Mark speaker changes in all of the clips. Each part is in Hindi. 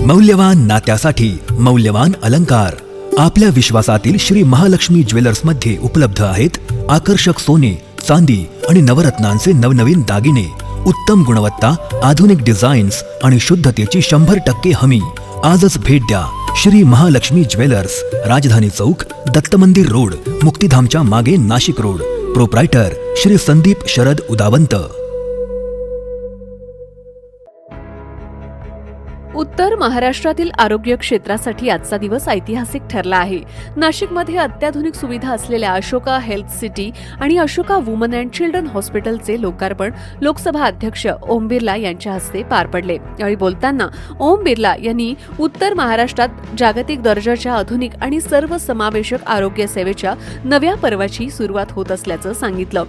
Speaker 1: मौल्यवान नात्यासाठी मौल्यवान अलंकार आपल्या विश्वासातील श्री महालक्ष्मी ज्वेलर्स मध्ये उपलब्ध आहेत. आकर्षक सोने, चांदी आणि नवरत्नांचे नवनवीन दागिने, उत्तम गुणवत्ता, आधुनिक डिझाईन्स आणि शुद्धतेची 100% हमी. आजच भेट द्या श्री महालक्ष्मी ज्वेलर्स, राजधानी चौक, दत्त मंदिर रोड, मुक्तिधामच्या मागे, नाशिक रोड. प्रोप्रायटर श्री संदीप शरद उदावंत.
Speaker 2: उत्तर महाराष्ट्रातील आरोग्य क्षेत्रासाठी आजचा दिवस ऐतिहासिक ठरला आहे. नाशिकमध्ये अत्याधुनिक सुविधा असलेल्या अशोका हेल्थ सिटी आणि अशोका वुमन अँड चिल्ड्रन हॉस्पिटलचे लोकार्पण लोकसभा अध्यक्ष ओम बिर्ला यांच्या हस्ते पार पडले. यावेळी बोलताना ओम बिर्ला यांनी उत्तर महाराष्ट्रात जागतिक दर्जाच्या आधुनिक आणि सर्वसमावेशक आरोग्य सेवेच्या नव्या पर्वाची सुरुवात होत असल्याचं सांगितलं.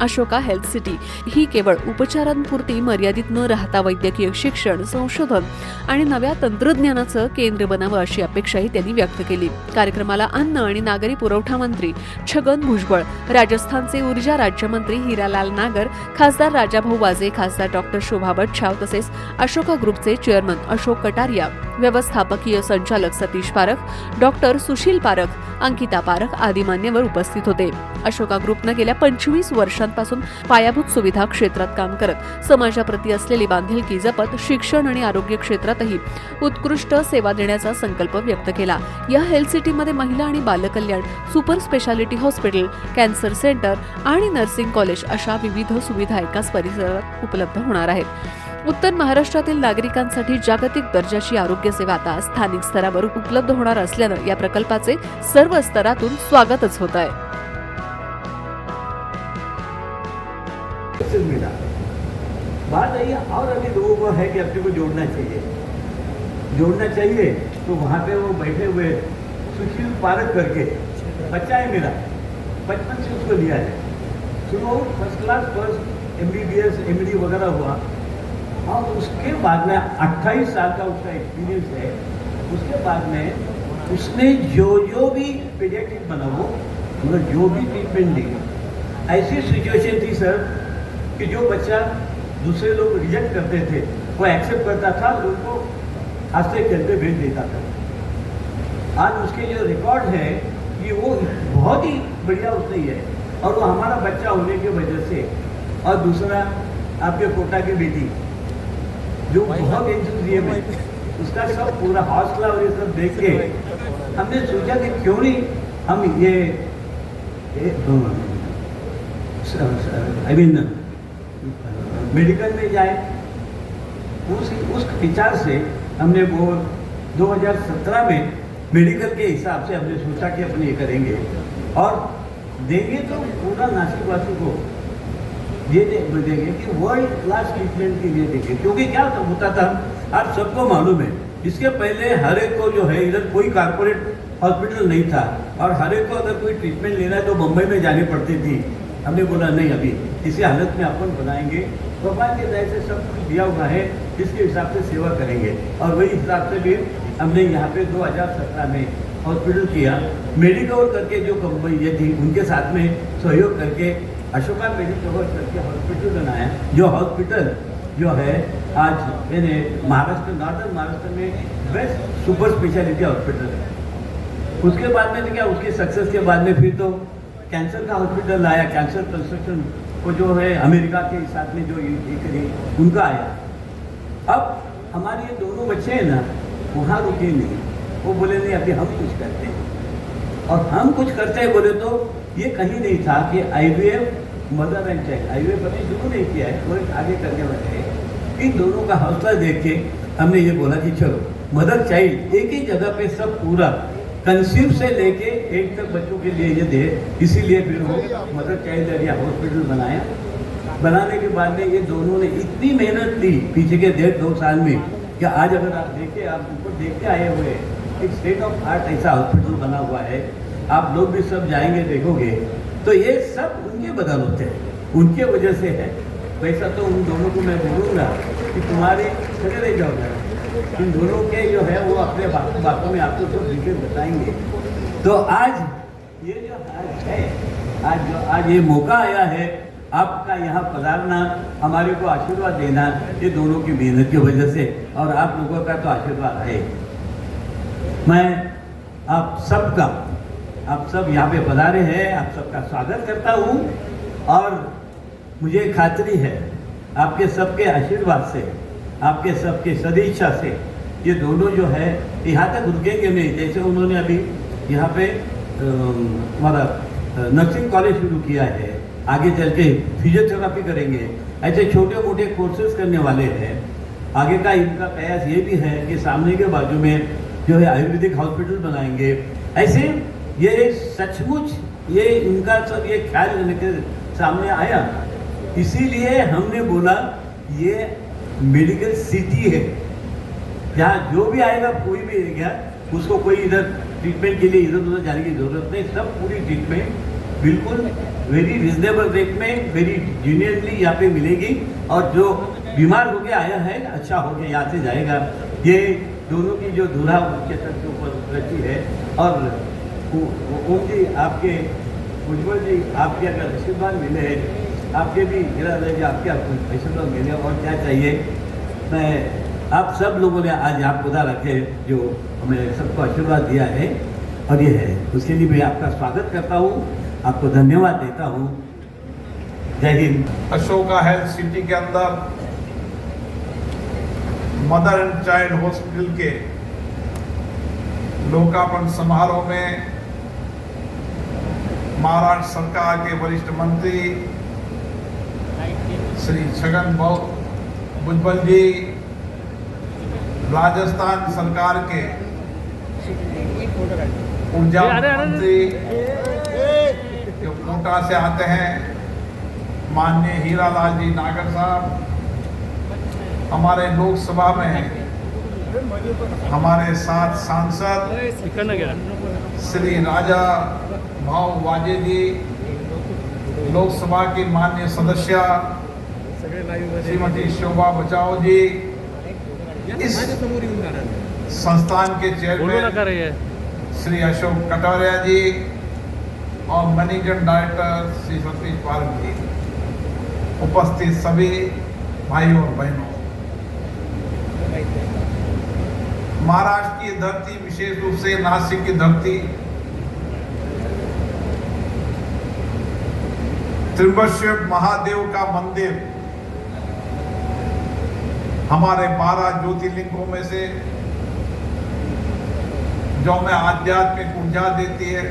Speaker 2: अशोका हेल्थ सिटी ही केवळ उपचारांपुरती मर्यादित न राहता वैद्यकीय शिक्षण, संशोधन आणि नव्या तंत्रज्ञानाचं केंद्र बनावं अशी अपेक्षाही त्यांनी व्यक्त केली. कार्यक्रमाला अन्न आणि नागरी पुरवठा मंत्री छगन भुजबळ, राजस्थानचे ऊर्जा राज्यमंत्री हिरालाल नागर, खासदार राजाभाऊ वाजे, खासदार डॉक्टर शोभा बच्छाव तसेच अशोका ग्रुपचे चेअरमन अशोक कटारिया, व्यवस्थापकीय संचालक सतीश पारख, डॉक्टर सुशील पारख, अंकिता पारख आदी मान्यवर उपस्थित होते. अशोका ग्रुपनं गेल्या 25 वर्षांपासून पायाभूत सुविधा क्षेत्रात काम करत समाजाप्रती असलेली बांधिलकी जपत शिक्षण आणि आरोग्य क्षेत्रातही उत्कृष्ट सेवा देण्याचा संकल्प व्यक्त केला. या हेल्थ सिटीमध्ये महिला आणि बालकल्याण, super speciality hospital, cancer centre आणि नर्सिंग कॉलेज अशा विविध सुविधा एकाच परिसरात उपलब्ध होणार आहेत. उत्तर महाराष्ट्रातील नागरिकांसाठी जागतिक दर्जाची आरोग्य सेवा आता स्थानिक स्तरावर उपलब्ध होणार असल्यानं या प्रकल्पाचे सर्व स्तरातून स्वागतच होत आहे.
Speaker 3: बात यही और अभी लोगों को है कि अपने को जोड़ना चाहिए तो वहाँ पे वो बैठे हुए सुशील पारख करके बच्चा है मेरा, बचपन से उसको लिया है. सुनो, first class first MBBS MD वगैरह हुआ और उसके बाद में 28 साल का उसका एक्सपीरियंस है. उसके बाद में उसने जो भी पीडियाट्रिक बना वो मतलब जो भी ट्रीटमेंट दी, ऐसी सिचुएशन थी सर कि जो बच्चा दूसरे लोग रिजेक्ट करते थे वो एक्सेप्ट करता था, उनको हंसते खेलते भेज देता था. आज उसके जो रिकॉर्ड है कि वो बहुत ही बढ़िया उसने है और वो हमारा बच्चा होने की वजह से. और दूसरा आपके कोटा की बेटी जो बहुत एंथुसियाज्म है, उसका सब पूरा हौसला और ये सब देख के हमने सोचा कि क्यों नहीं हम ये मेडिकल में जाए. उस विचार से हमने वो 2017 में मेडिकल के हिसाब से हमने सोचा कि अपने ये करेंगे और देंगे तो पूरा नासिकवासी को ये देंगे कि वर्ल्ड क्लास ट्रीटमेंट के लिए देंगे. क्योंकि क्या होता था आप सबको मालूम है, इसके पहले हर एक को जो है इधर कोई कारपोरेट हॉस्पिटल नहीं था और हर एक को अगर कोई ट्रीटमेंट लेना है तो मुंबई में जानी पड़ती थी. हमने बोला नहीं, अभी इसी हालत में अपन बनाएंगे, भगवान के दया से सब कुछ दिया हुआ है, इसके हिसाब से सेवा करेंगे. और वही हिसाब से भी हमने यहाँ पे 2017 में हॉस्पिटल किया. मेडिकवर करके जो कंपनी ये थी उनके साथ में सहयोग करके अशोका मेडिकवर करके हॉस्पिटल बनाया. जो हॉस्पिटल जो है आज मैंने महाराष्ट्र, नॉर्दर्न महाराष्ट्र में बेस्ट सुपर स्पेशलिटी हॉस्पिटल है. उसके बाद में तो क्या, उसके सक्सेस के बाद में फिर तो कैंसर का हॉस्पिटल आया. कैंसर कंस्ट्रक्शन वो जो है अमेरिका के साथ में जो ये करी उनका आया. अब हमारे ये दोनों बच्चे हैं ना, वहाँ रुके नहीं. वो बोले नहीं अभी हम कुछ करते हैं, और हम कुछ करते हैं बोले तो ये कहीं नहीं था कि IVF mother and child, IVF अभी शुरू नहीं किया है, वो आगे करने वाले हैं. इन दोनों का हौसला देख के हमने ये बोला कि चलो मदर चाइल्ड एक ही जगह पे सब पूरा कंसीव से लेके 8 तक बच्चों के लिए ये दे. इसीलिए फिर वो मदर चाइल्ड एरिया हॉस्पिटल बनाया. बनाने के बाद में ये दोनों ने इतनी मेहनत ली पीछे के 1.5-2 साल में कि आज अगर आप देखें, आप ऊपर देख के आए हुए एक स्टेट ऑफ आर्ट ऐसा हॉस्पिटल बना हुआ है. आप लोग भी सब जाएंगे देखोगे तो ये सब उनके बदौलत है, उनके वजह से है. वैसा तो उन दोनों को मैं बोलूँगा कि तुम्हारे चले रह जाओ इन दोनों के जो है वो अपने बातों में आपको सब डिटेल बताएंगे। तो आज ये जो आज है, आज ये मौका आया है आपका यहाँ पधारना, हमारे को आशीर्वाद देना, ये दोनों की मेहनत की वजह से, और आप लोगों का तो आशीर्वाद है। मैं आप सब यहाँ पे पधारे हैं, आप सबका स्वागत करता हूँ, और मुझे खातरी है आपके सबके आशीर्वाद से, आपके सबके सदिच्छा से ये दोनों जो है यहाँ तक रुकेंगे नहीं। जैसे उन्होंने अभी यहाँ पे हमारा नर्सिंग कॉलेज शुरू किया है, आगे चल के फिजियोथेरापी करेंगे, ऐसे छोटे मोटे कोर्सेज करने वाले हैं। आगे का इनका प्रयास ये भी है कि सामने के बाजू में जो है आयुर्वेदिक हॉस्पिटल बनाएंगे। ऐसे ये सचमुच ये इनका सब ये ख्याल लेकर सामने आया, इसीलिए हमने बोला ये मेडिकल सिटी है, जहाँ जो भी आएगा, कोई भी आएगा, उसको कोई इधर ट्रीटमेंट के लिए इधर उधर जाने की जरूरत नहीं। सब पूरी ट्रीटमेंट बिल्कुल वेरी रिजनेबल रेट में, वेरी जीनियसली यहाँ पे मिलेगी, और जो बीमार होके आया है अच्छा होके यहाँ से जाएगा। ये दोनों की जो धुरा उनके सर के ऊपर रची है, और ओम जी आपके, उज्ज्वल जी आपके अगर आशीर्वाद मिले, आपके भी इरादा जी आपके आशीर्वाद मिले, और क्या चाहिए। मैं आप सब लोगों ने आज यहाँ पौधा रखे जो हमें सबको आशीर्वाद दिया है, और ये है उसके लिए मैं आपका स्वागत करता हूँ, आपको धन्यवाद देता हूँ। जय हिंद।
Speaker 4: अशोका हेल्थ सिटी के अंदर मदर एंड चाइल्ड हॉस्पिटल के लोकार्पण समारोह में महाराष्ट्र सरकार के वरिष्ठ मंत्री श्री छगन भुजबल जी, राजस्थान सरकार के ऊर्जा मंत्री जो कोटा से आते हैं, माननीय हीरालाल जी नागर साहब, हमारे लोकसभा में हमारे साथ सांसद श्री राजा भाव वाजे जी, लोकसभा की माननीय सदस्य श्रीमती शोभा बचाओ जी, इस संस्थान के चेयरमैन श्री अशोक कटारिया जी, और मैनेजिंग डायरेक्टर श्री सतीश पारक जी, उपस्थित सभी भाइयों और बहनों, महाराष्ट्र की धरती, विशेष रूप से नासिक की धरती, त्र्यंबकेश्वर महादेव का मंदिर हमारे 12 ज्योतिर्लिंगों में से जो हमें आध्यात्मिक ऊर्जा देती है,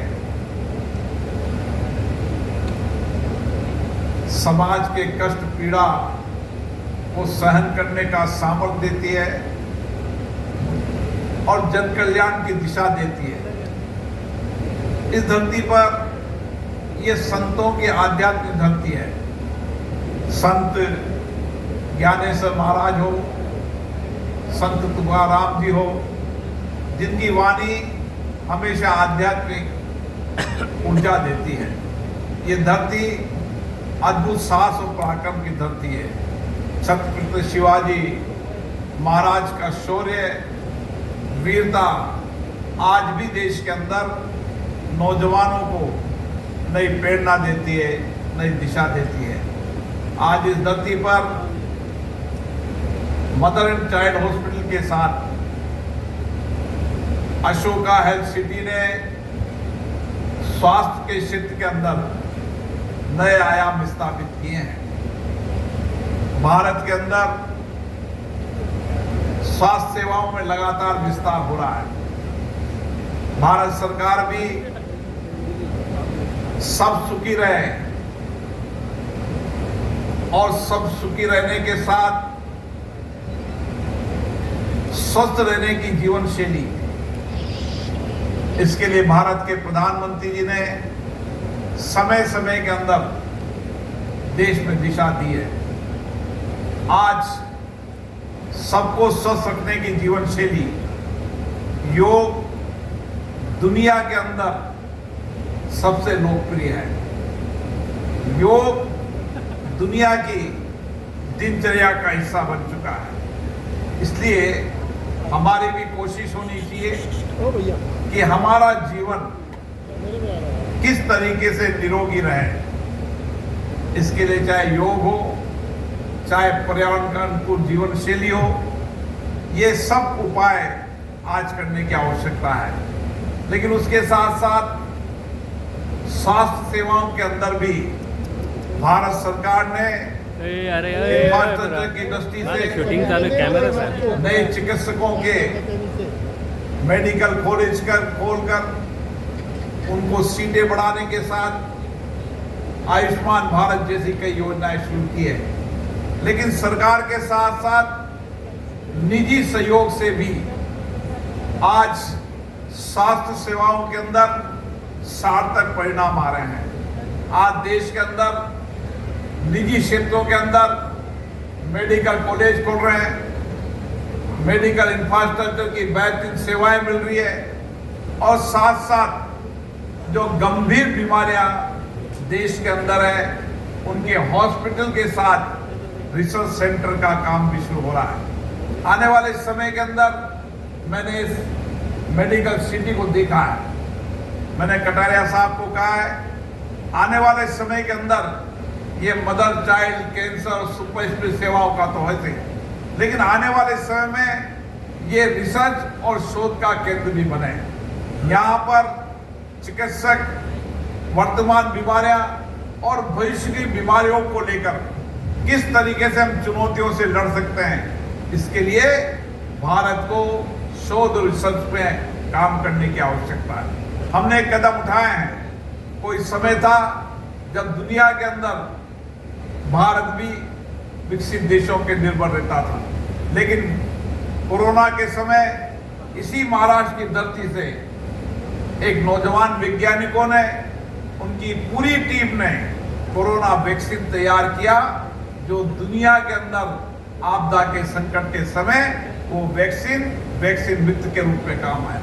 Speaker 4: समाज के कष्ट पीड़ा को सहन करने का सामर्थ्य देती है, और जन कल्याण की दिशा देती है। इस धरती पर ये संतों की आध्यात्मिक धरती है। संत ज्ञानेश्वर महाराज हो, संत तुकाराम जी हो, जिनकी वाणी हमेशा आध्यात्मिक ऊर्जा देती है। ये धरती अद्भुत साहस और पराक्रम की धरती है। छत्रपति शिवाजी महाराज का शौर्य, वीरता आज भी देश के अंदर नौजवानों को नई प्रेरणा देती है, नई दिशा देती है। आज इस धरती पर मदर एंड चाइल्ड हॉस्पिटल के साथ अशोका हेल्थ सिटी ने स्वास्थ्य के क्षेत्र के अंदर नए आयाम स्थापित किए हैं। भारत के अंदर स्वास्थ्य सेवाओं में लगातार विस्तार हो रहा है। भारत सरकार भी सब सुखी रहे, और सब सुखी रहने के साथ स्वस्थ रहने की जीवन शैली, इसके लिए भारत के प्रधानमंत्री जी ने समय समय के अंदर देश में दिशा दी है। आज सबको स्वस्थ रखने की जीवन शैली, योग दुनिया के अंदर सबसे लोकप्रिय है। योग दुनिया की दिनचर्या का हिस्सा बन चुका है। इसलिए हमारी भी कोशिश होनी चाहिए कि हमारा जीवन किस तरीके से निरोगी रहे। इसके लिए चाहे योग हो, चाहे पर्यावरण का अनुकूल जीवन शैली हो, ये सब उपाय आज करने की आवश्यकता है। लेकिन उसके साथ साथ स्वास्थ्य सेवाओं के अंदर भी भारत सरकार ने इंफ्रास्ट्रक्चर की दृष्टि से
Speaker 5: शूटिंग चालू कैमरा
Speaker 4: नए चिकित्सकों के मेडिकल कॉलेज खोलकर उनको सीटें बढ़ाने के साथ आयुष्मान भारत जैसी कई योजनाएं शुरू की है। लेकिन सरकार के साथ साथ निजी सहयोग से भी आज स्वास्थ्य सेवाओं के अंदर सार्थक परिणाम आ रहे हैं। आज देश के अंदर निजी क्षेत्रों के अंदर मेडिकल कॉलेज खुल रहे हैं, मेडिकल इंफ्रास्ट्रक्चर की बेहतरीन सेवाएं मिल रही है और साथ साथ जो गंभीर बीमारियां देश के अंदर है उनके हॉस्पिटल के साथ रिसर्च सेंटर का काम भी शुरू हो रहा है। आने वाले समय के अंदर मैंने इस मेडिकल सिटी को देखा है। मैंने कटारिया साहब को कहा है, आने वाले समय के अंदर ये mother child cancer super speciality सेवाओं का तो है, लेकिन आने वाले समय में ये रिसर्च और शोध का केंद्र भी बने। यहाँ पर चिकित्सक वर्तमान बीमारियां और भविष्य की बीमारियों को लेकर किस तरीके से हम चुनौतियों से लड़ सकते हैं, इसके लिए भारत को शोध और रिसर्च पे काम करने की आवश्यकता है। हमने कदम उठाए हैं। कोई समय था जब दुनिया के अंदर भारत भी विकसित देशों के निर्भर रहता था, लेकिन कोरोना के समय इसी महाराष्ट्र की धरती से एक नौजवान वैज्ञानिकों ने, उनकी पूरी टीम ने कोरोना वैक्सीन तैयार किया, जो दुनिया के अंदर आपदा के संकट के समय वो वैक्सीन मित्र के रूप में काम आया।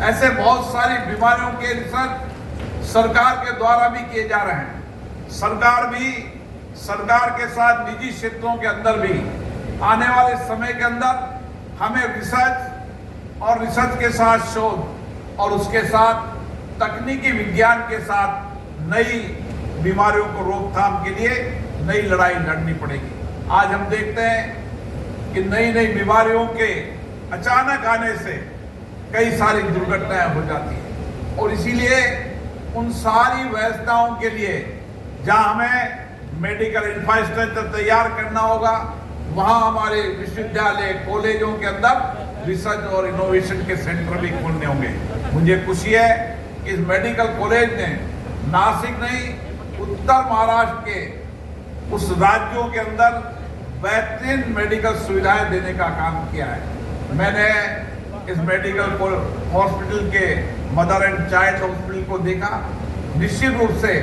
Speaker 4: ऐसे बहुत सारी बीमारियों के रिसर्च सरकार के द्वारा भी किए जा रहे हैं। सरकार के साथ निजी क्षेत्रों के अंदर भी आने वाले समय के अंदर हमें रिसर्च के साथ शोध और उसके साथ तकनीकी विज्ञान के साथ नई बीमारियों को रोकथाम के लिए नई लड़ाई लड़नी पड़ेगी। आज हम देखते हैं कि नई बीमारियों के अचानक आने से कई सारी दुर्घटनाएं हो जाती हैं और इसीलिए उन सारी व्यवस्थाओं के लिए जहां हमें मेडिकल इंफ्रास्ट्रक्चर तैयार करना होगा, वहां हमारे विश्वविद्यालय कॉलेजों के अंदर रिसर्च और इनोवेशन के सेंटर भी खोलने होंगे। मुझे खुशी है कि इस मेडिकल कॉलेज ने नासिक नहीं, उत्तर महाराष्ट्र के उस राज्यों के अंदर बेहतरीन मेडिकल सुविधाएं देने का काम किया है। मैंने इस मेडिकल हॉस्पिटल के मदर एंड चाइल्ड हॉस्पिटल को देखा। निश्चित रूप से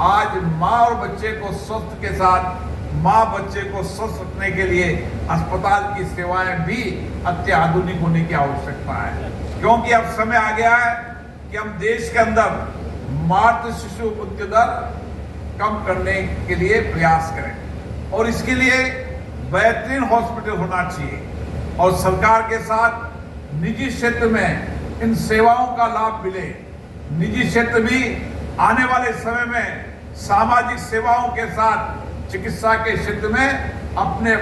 Speaker 4: आज माँ और बच्चे को स्वस्थ के साथ बच्चे को स्वस्थ रखने के लिए अस्पताल की सेवाएं भी अत्याधुनिक होने की आवश्यकता है, क्योंकि अब समय आ गया है कि हम देश के अंदर मातृ शिशु मृत्यु दर कम करने के लिए प्रयास करें और इसके लिए बेहतरीन हॉस्पिटल होना चाहिए और सरकार के साथ निजी क्षेत्र में इन सेवाओं का लाभ मिले। निजी क्षेत्र भी आने वाले समय में सामाजिक सेवाओं के साथ चिकित्सा के क्षेत्र में अपने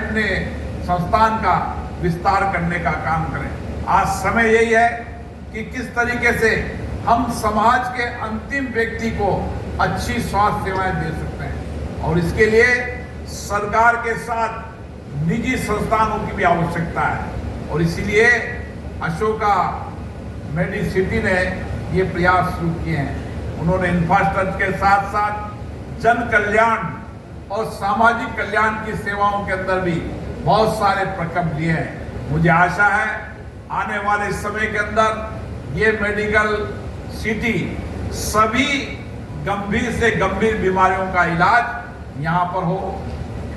Speaker 4: संस्थान का विस्तार करने का काम करें। आज समय यही है कि किस तरीके से हम समाज के अंतिम व्यक्ति को अच्छी स्वास्थ्य सेवाएं दे सकते हैं और इसके लिए सरकार के साथ निजी संस्थानों की भी आवश्यकता है और इसीलिए अशोका मेडिसिटी ने ये प्रयास शुरू किए हैं। उन्होंने इंफ्रास्ट्रक्चर के साथ साथ जन कल्याण और सामाजिक कल्याण की सेवाओं के अंदर भी बहुत सारे प्रकल्प लिए हैं। मुझे आशा है आने वाले समय के अंदर ये मेडिकल सिटी सभी गंभीर से गंभीर बीमारियों का इलाज यहाँ पर हो,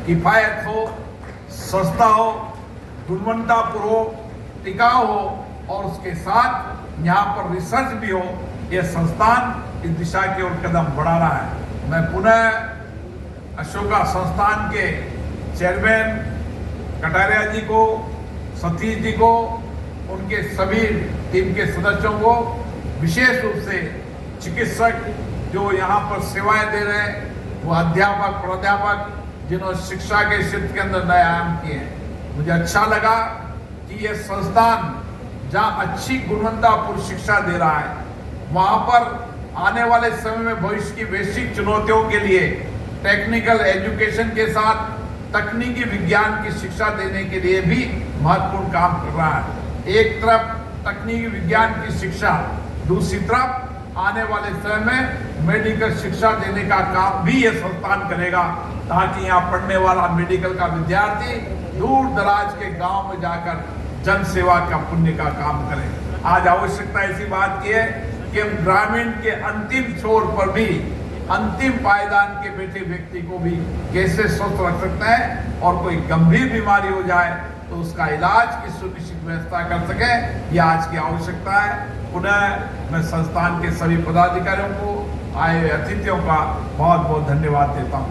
Speaker 4: किफायत हो, सस्ता हो, गुणवत्तापूर्ण हो, टिकाऊ हो और उसके साथ यहाँ पर रिसर्च भी हो। ये संस्थान इस दिशा की ओर कदम बढ़ा रहा है। मैं पुनः अशोका संस्थान के चेयरमैन कटारिया जी को, सतीश जी को, उनके उनके सभी टीम के सदस्यों को, विशेष रूप से चिकित्सक जो यहाँ पर सेवाएं दे रहे हैं, वो अध्यापक प्राध्यापक जिन्होंने शिक्षा के क्षेत्र के अंदर नए आयाम किए हैं। मुझे अच्छा लगा कि ये संस्थान जहाँ अच्छी गुणवत्तापूर्ण शिक्षा दे रहा है, वहाँ पर आने वाले समय में भविष्य की वैश्विक चुनौतियों के लिए टेक्निकल एजुकेशन के साथ तकनीकी विज्ञान की शिक्षा देने के लिए भी महत्वपूर्ण काम कर रहा है। एक तरफ तकनीकी विज्ञान की शिक्षा, दूसरी तरफ आने वाले समय में मेडिकल शिक्षा देने का काम भी ये संस्थान करेगा, ताकि यहाँ पढ़ने वाला मेडिकल का विद्यार्थी दूर दराज के गांव में जाकर जन सेवा का पुण्य का काम करें। आज आवश्यकता इसी बात की है कि हम ग्रामीण के अंतिम छोर पर भी, अंतिम पायदान के बैठे व्यक्ति को भी कैसे स्वस्थ रख सकते हैं, और कोई गंभीर बीमारी हो जाए तो उसका इलाज की सुनिश्चित व्यवस्था कर सके, यह आज की आवश्यकता है। पुनः मैं संस्थान के सभी पदाधिकारियों को, आए अतिथियों का बहुत बहुत धन्यवाद देता हूँ।